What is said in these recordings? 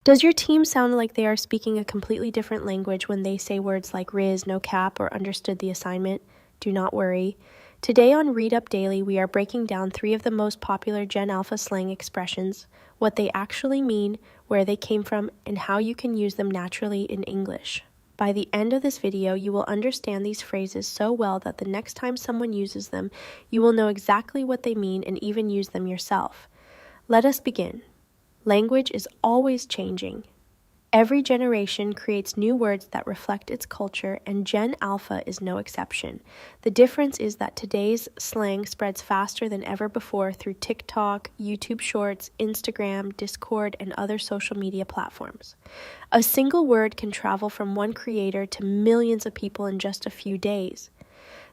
Does your team sound like they are speaking a completely different language when they say words like Rizz, no cap, or understood the assignment? Do not worry. Today on Read Up Daily, we are breaking down 3 of the most popular Gen Alpha slang expressions, what they actually mean, where they came from, and how you can use them naturally in English. By the end of this video, you will understand these phrases so well that the next time someone uses them, you will know exactly what they mean and even use them yourself. Let us begin. Language is always changing. Every generation creates new words that reflect its culture, and Gen Alpha is no exception. The difference is that today's slang spreads faster than ever before through TikTok, YouTube Shorts, Instagram, Discord, and other social media platforms. A single word can travel from one creator to millions of people in just a few days.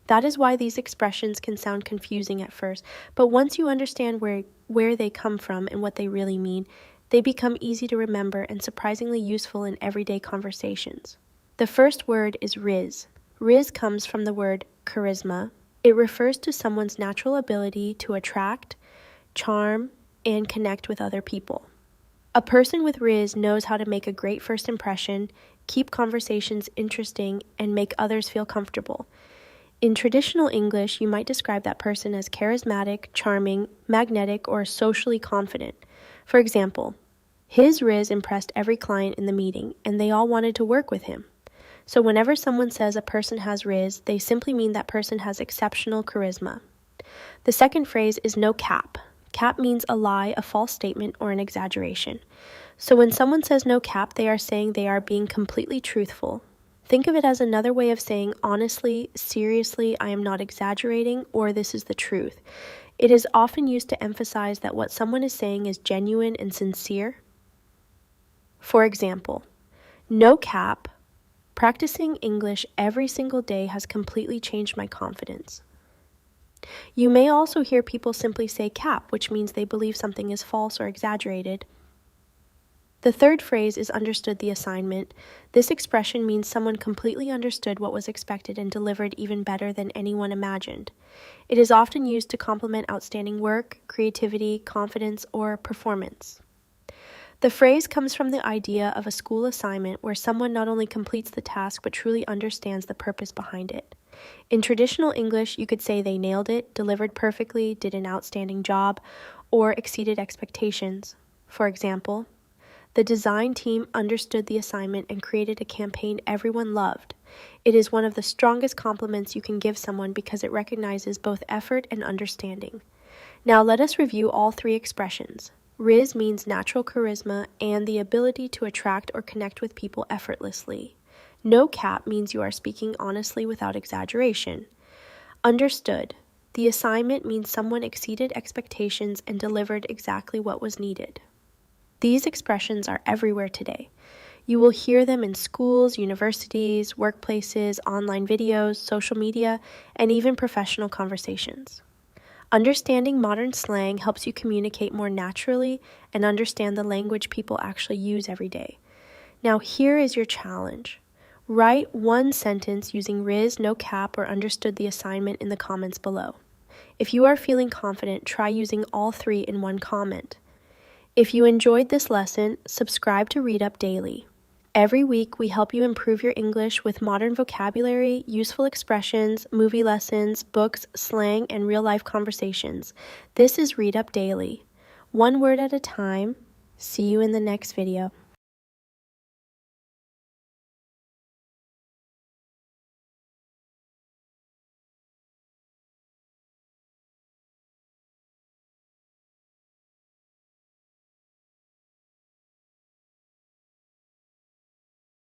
That is why these expressions can sound confusing at first, but once you understand where they come from and what they really mean, they become easy to remember and surprisingly useful in everyday conversations. The first word is Rizz. Rizz comes from the word charisma. It refers to someone's natural ability to attract, charm, and connect with other people. A person with Rizz knows how to make a great first impression, keep conversations interesting, and make others feel comfortable. In traditional English, you might describe that person as charismatic, charming, magnetic, or socially confident. For example, his Rizz impressed every client in the meeting, and they all wanted to work with him. So whenever someone says a person has Rizz, they simply mean that person has exceptional charisma. The second phrase is no cap. Cap means a lie, a false statement, or an exaggeration. So when someone says no cap, they are saying they are being completely truthful. Think of it as another way of saying honestly, seriously, I am not exaggerating, or this is the truth. It is often used to emphasize that what someone is saying is genuine and sincere. For example, no cap, practicing English every single day has completely changed my confidence. You may also hear people simply say cap, which means they believe something is false or exaggerated. The third phrase is understood the assignment. This expression means someone completely understood what was expected and delivered even better than anyone imagined. It is often used to compliment outstanding work, creativity, confidence, or performance. The phrase comes from the idea of a school assignment where someone not only completes the task but truly understands the purpose behind it. In traditional English, you could say they nailed it, delivered perfectly, did an outstanding job, or exceeded expectations. For example, the design team understood the assignment and created a campaign everyone loved. It is one of the strongest compliments you can give someone because it recognizes both effort and understanding. Now let us review all 3 expressions. Rizz means natural charisma and the ability to attract or connect with people effortlessly. No cap means you are speaking honestly without exaggeration. Understood. The assignment means someone exceeded expectations and delivered exactly what was needed. These expressions are everywhere today. You will hear them in schools, universities, workplaces, online videos, social media, and even professional conversations. Understanding modern slang helps you communicate more naturally and understand the language people actually use every day. Now here is your challenge. Write one sentence using Rizz, no cap, or understood the assignment in the comments below. If you are feeling confident, try using all 3 in one comment. If you enjoyed this lesson, subscribe to Read Up Daily. Every week, we help you improve your English with modern vocabulary, useful expressions, movie lessons, books, slang, and real-life conversations. This is Read Up Daily. One word at a time. See you in the next video.